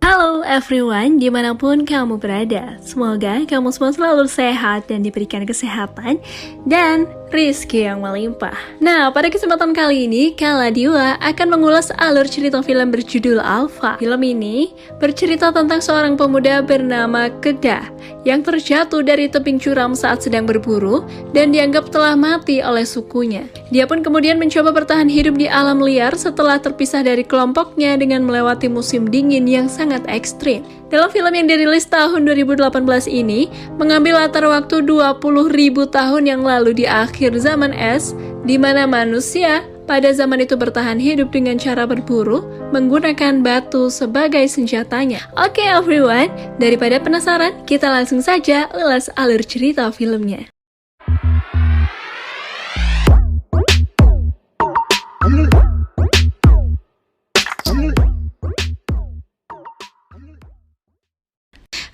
Halo everyone, dimanapun kamu berada. Semoga kamu semua selalu sehat dan diberikan kesehatan dan rezeki yang melimpah. Nah, pada kesempatan kali ini, Kaladiwa akan mengulas alur cerita film berjudul Alpha. Film ini bercerita tentang seorang pemuda bernama Kedah yang terjatuh dari tebing curam saat sedang berburu dan dianggap telah mati oleh sukunya. Dia pun kemudian mencoba bertahan hidup di alam liar setelah terpisah dari kelompoknya dengan melewati musim dingin yang sangat ekstrim. Dalam film yang dirilis tahun 2018 ini, mengambil latar waktu 20.000 tahun yang lalu di akhir zaman es, di mana manusia pada zaman itu bertahan hidup dengan cara berburu, menggunakan batu sebagai senjatanya. Oke everyone, daripada penasaran, kita langsung saja ulas alur cerita filmnya.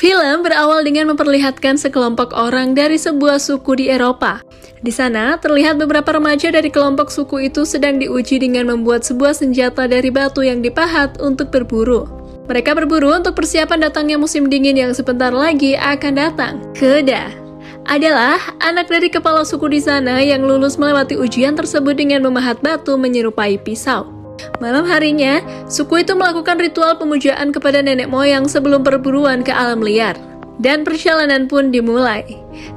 Film berawal dengan memperlihatkan sekelompok orang dari sebuah suku di Eropa. Di sana, terlihat beberapa remaja dari kelompok suku itu sedang diuji dengan membuat sebuah senjata dari batu yang dipahat untuk berburu. Mereka berburu untuk persiapan datangnya musim dingin yang sebentar lagi akan datang. Kedah adalah anak dari kepala suku di sana yang lulus melewati ujian tersebut dengan memahat batu menyerupai pisau. Malam harinya, suku itu melakukan ritual pemujaan kepada nenek moyang sebelum perburuan ke alam liar. Dan perjalanan pun dimulai.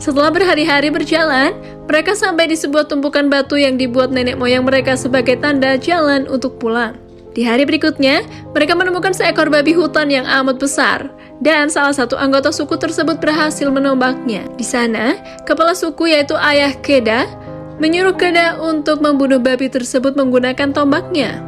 Setelah berhari-hari berjalan, mereka sampai di sebuah tumpukan batu yang dibuat nenek moyang mereka sebagai tanda jalan untuk pulang. Di hari berikutnya, mereka menemukan seekor babi hutan yang amat besar, dan salah satu anggota suku tersebut berhasil menombaknya. Di sana, kepala suku yaitu ayah Kedah menyuruh Kedah untuk membunuh babi tersebut menggunakan tombaknya.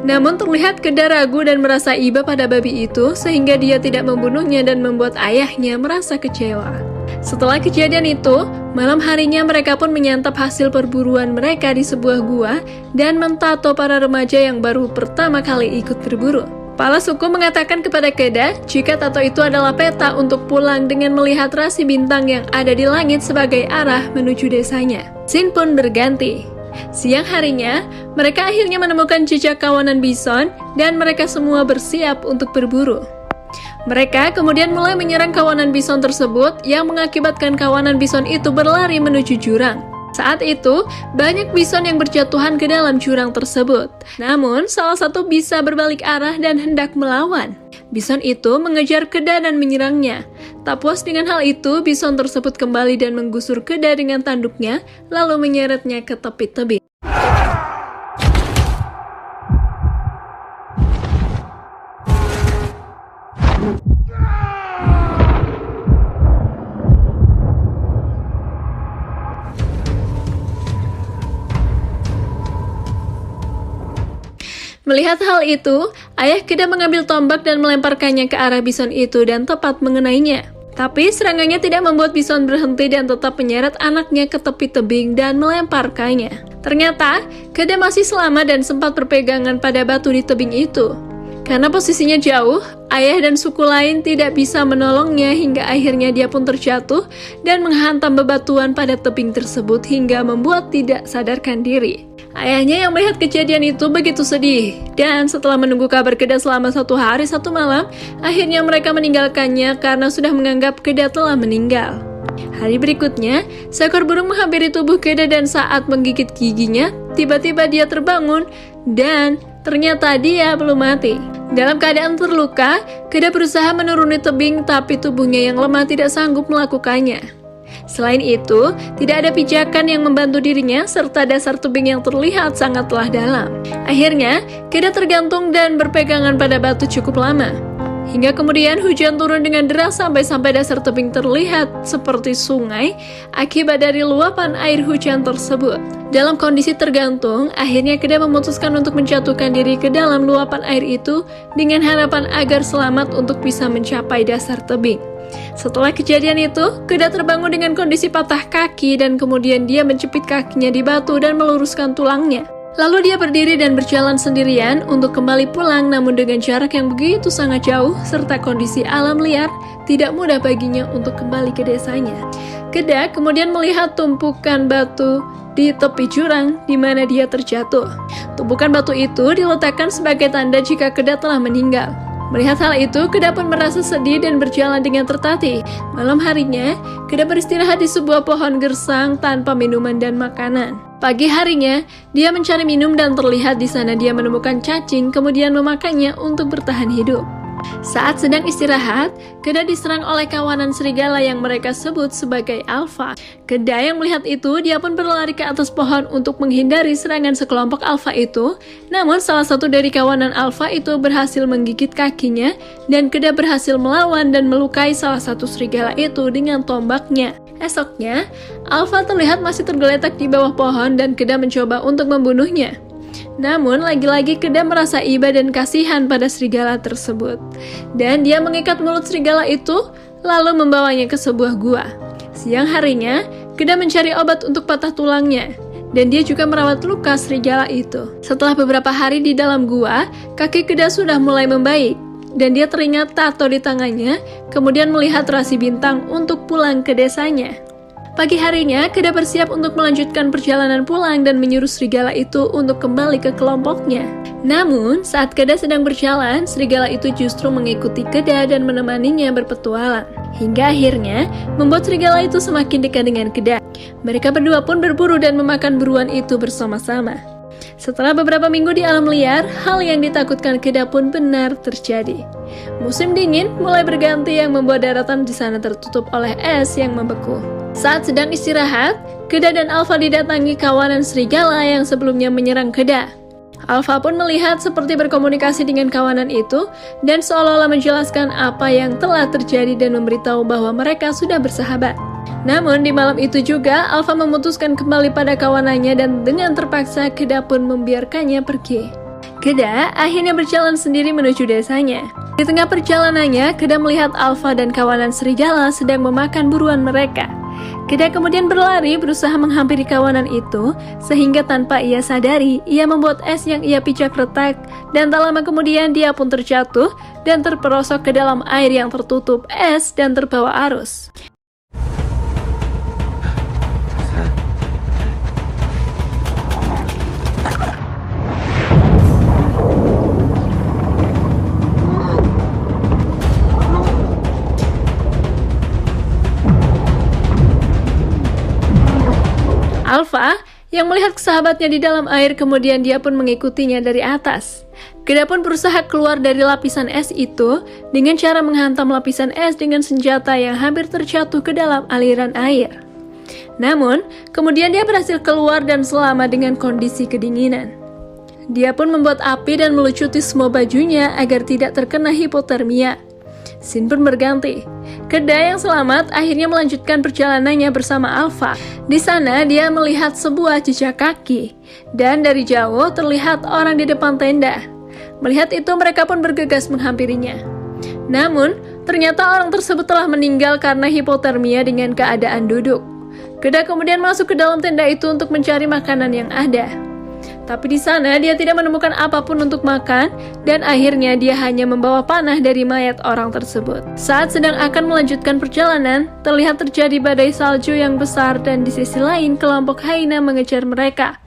Namun terlihat Kedah ragu dan merasa iba pada babi itu sehingga dia tidak membunuhnya dan membuat ayahnya merasa kecewa. Setelah kejadian itu, malam harinya mereka pun menyantap hasil perburuan mereka di sebuah gua dan mentato para remaja yang baru pertama kali ikut berburu. Kepala suku mengatakan kepada Kedah jika tato itu adalah peta untuk pulang dengan melihat rasi bintang yang ada di langit sebagai arah menuju desanya. Scene pun berganti. Siang harinya, mereka akhirnya menemukan jejak kawanan bison dan mereka semua bersiap untuk berburu. Mereka kemudian mulai menyerang kawanan bison tersebut yang mengakibatkan kawanan bison itu berlari menuju jurang. Saat itu, banyak bison yang berjatuhan ke dalam jurang tersebut. Namun, salah satu bisa berbalik arah dan hendak melawan. Bison itu mengejar Kedah dan menyerangnya. Tak puas dengan hal itu, bison tersebut kembali dan menggusur Kedah dengan tanduknya, lalu menyeretnya ke tepi tebing. Melihat hal itu, ayah Kedah mengambil tombak dan melemparkannya ke arah bison itu dan tepat mengenainya. Tapi serangannya tidak membuat bison berhenti dan tetap menyeret anaknya ke tepi tebing dan melemparkannya. Ternyata, Kedah masih selamat dan sempat berpegangan pada batu di tebing itu. Karena posisinya jauh, ayah dan suku lain tidak bisa menolongnya hingga akhirnya dia pun terjatuh dan menghantam bebatuan pada tebing tersebut hingga membuat tidak sadarkan diri. Ayahnya yang melihat kejadian itu begitu sedih, dan setelah menunggu kabar Kedah selama 1 hari 1 malam, akhirnya mereka meninggalkannya karena sudah menganggap Kedah telah meninggal. Hari berikutnya, seekor burung menghampiri tubuh Kedah dan saat menggigit giginya, tiba-tiba dia terbangun dan ternyata dia belum mati. Dalam keadaan terluka, Kedah berusaha menuruni tebing tapi tubuhnya yang lemah tidak sanggup melakukannya. Selain itu, tidak ada pijakan yang membantu dirinya serta dasar tebing yang terlihat sangatlah dalam. Akhirnya, Kedah tergantung dan berpegangan pada batu cukup lama. Hingga kemudian hujan turun dengan deras sampai dasar tebing terlihat seperti sungai akibat dari luapan air hujan tersebut. Dalam kondisi tergantung, akhirnya Kedah memutuskan untuk menjatuhkan diri ke dalam luapan air itu dengan harapan agar selamat untuk bisa mencapai dasar tebing. Setelah kejadian itu, Kedah terbangun dengan kondisi patah kaki dan kemudian dia menjepit kakinya di batu dan meluruskan tulangnya. Lalu dia berdiri dan berjalan sendirian untuk kembali pulang namun dengan jarak yang begitu sangat jauh serta kondisi alam liar tidak mudah baginya untuk kembali ke desanya. Kedah kemudian melihat tumpukan batu di tepi jurang di mana dia terjatuh. Tumpukan batu itu diletakkan sebagai tanda jika Kedah telah meninggal. Melihat hal itu, Keda pun merasa sedih dan berjalan dengan tertatih. Malam harinya, Keda beristirahat di sebuah pohon gersang tanpa minuman dan makanan. Pagi harinya, dia mencari minum dan terlihat di sana dia menemukan cacing, kemudian memakannya untuk bertahan hidup. Saat sedang istirahat, Keda diserang oleh kawanan serigala yang mereka sebut sebagai alfa. Keda yang melihat itu, dia pun berlari ke atas pohon untuk menghindari serangan sekelompok alfa itu. Namun salah satu dari kawanan alfa itu berhasil menggigit kakinya dan Keda berhasil melawan dan melukai salah satu serigala itu dengan tombaknya. Esoknya, alfa terlihat masih tergeletak di bawah pohon dan Keda mencoba untuk membunuhnya. Namun, lagi-lagi Keda merasa iba dan kasihan pada serigala tersebut. Dan dia mengikat mulut serigala itu, lalu membawanya ke sebuah gua. Siang harinya, Keda mencari obat untuk patah tulangnya. Dan dia juga merawat luka serigala itu. Setelah beberapa hari di dalam gua, kaki Keda sudah mulai membaik. Dan dia teringat tato di tangannya, kemudian melihat rasi bintang untuk pulang ke desanya. Pagi harinya, Keda bersiap untuk melanjutkan perjalanan pulang dan menyuruh serigala itu untuk kembali ke kelompoknya. Namun, saat Keda sedang berjalan, serigala itu justru mengikuti Keda dan menemaninya berpetualang. Hingga akhirnya, membuat serigala itu semakin dekat dengan Keda. Mereka berdua pun berburu dan memakan buruan itu bersama-sama. Setelah beberapa minggu di alam liar, hal yang ditakutkan Keda pun benar terjadi. Musim dingin mulai berganti yang membuat daratan di sana tertutup oleh es yang membeku. Saat sedang istirahat, Keda dan Alfa didatangi kawanan serigala yang sebelumnya menyerang Keda. Alfa pun melihat seperti berkomunikasi dengan kawanan itu dan seolah-olah menjelaskan apa yang telah terjadi dan memberitahu bahwa mereka sudah bersahabat. Namun di malam itu juga Alfa memutuskan kembali pada kawanannya dan dengan terpaksa Keda pun membiarkannya pergi. Keda akhirnya berjalan sendiri menuju desanya. Di tengah perjalanannya, Keda melihat Alfa dan kawanan serigala sedang memakan buruan mereka. Keda kemudian berlari berusaha menghampiri kawanan itu, sehingga tanpa ia sadari, ia membuat es yang ia pijak retak, dan tak lama kemudian dia pun terjatuh dan terperosok ke dalam air yang tertutup es dan terbawa arus. Alfa yang melihat sahabatnya di dalam air, kemudian dia pun mengikutinya dari atas. Keda pun berusaha keluar dari lapisan es itu dengan cara menghantam lapisan es dengan senjata yang hampir terjatuh ke dalam aliran air. Namun, kemudian dia berhasil keluar dan selamat dengan kondisi kedinginan. Dia pun membuat api dan melucuti semua bajunya agar tidak terkena hipotermia. Scene pun berganti. Keda yang selamat akhirnya melanjutkan perjalanannya bersama Alfa. Di sana dia melihat sebuah jejak kaki, dan dari jauh terlihat orang di depan tenda. Melihat itu mereka pun bergegas menghampirinya. Namun, ternyata orang tersebut telah meninggal karena hipotermia dengan keadaan duduk. Keda kemudian masuk ke dalam tenda itu untuk mencari makanan yang ada. Tapi di sana dia tidak menemukan apapun untuk makan dan akhirnya dia hanya membawa panah dari mayat orang tersebut. Saat sedang akan melanjutkan perjalanan, terlihat terjadi badai salju yang besar dan di sisi lain kelompok hyena mengejar mereka.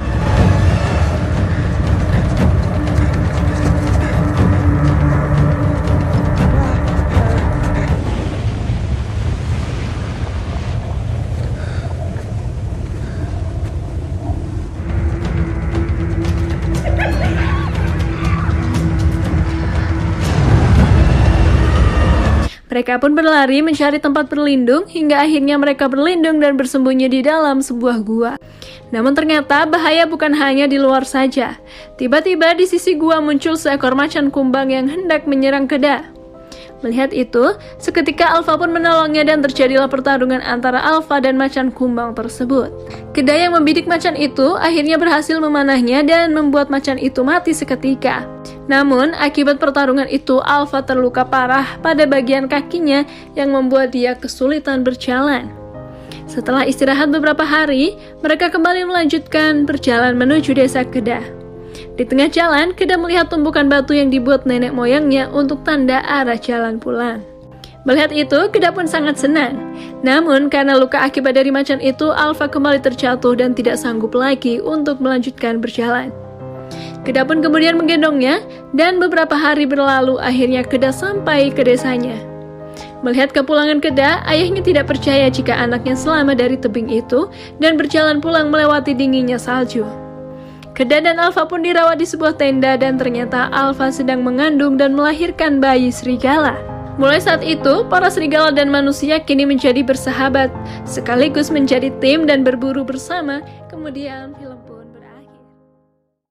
Mereka pun berlari mencari tempat berlindung hingga akhirnya mereka berlindung dan bersembunyi di dalam sebuah gua. Namun ternyata bahaya bukan hanya di luar saja. Tiba-tiba di sisi gua muncul seekor macan kumbang yang hendak menyerang Keda. Melihat itu, seketika Alfa pun menolongnya dan terjadilah pertarungan antara Alfa dan macan kumbang tersebut. Keda yang membidik macan itu akhirnya berhasil memanahnya dan membuat macan itu mati seketika. Namun, akibat pertarungan itu, Alfa terluka parah pada bagian kakinya yang membuat dia kesulitan berjalan. Setelah istirahat beberapa hari, mereka kembali melanjutkan perjalanan menuju desa Keda. Di tengah jalan, Keda melihat tumpukan batu yang dibuat nenek moyangnya untuk tanda arah jalan pulang. Melihat itu, Keda pun sangat senang. Namun, karena luka akibat dari macan itu, Alfa kembali terjatuh dan tidak sanggup lagi untuk melanjutkan berjalan. Keda pun kemudian menggendongnya, dan beberapa hari berlalu akhirnya Keda sampai ke desanya. Melihat kepulangan Keda, ayahnya tidak percaya jika anaknya selamat dari tebing itu dan berjalan pulang melewati dinginnya salju. Keda dan Alfa pun dirawat di sebuah tenda dan ternyata Alfa sedang mengandung dan melahirkan bayi serigala. Mulai saat itu, para serigala dan manusia kini menjadi bersahabat, sekaligus menjadi tim dan berburu bersama. Kemudian film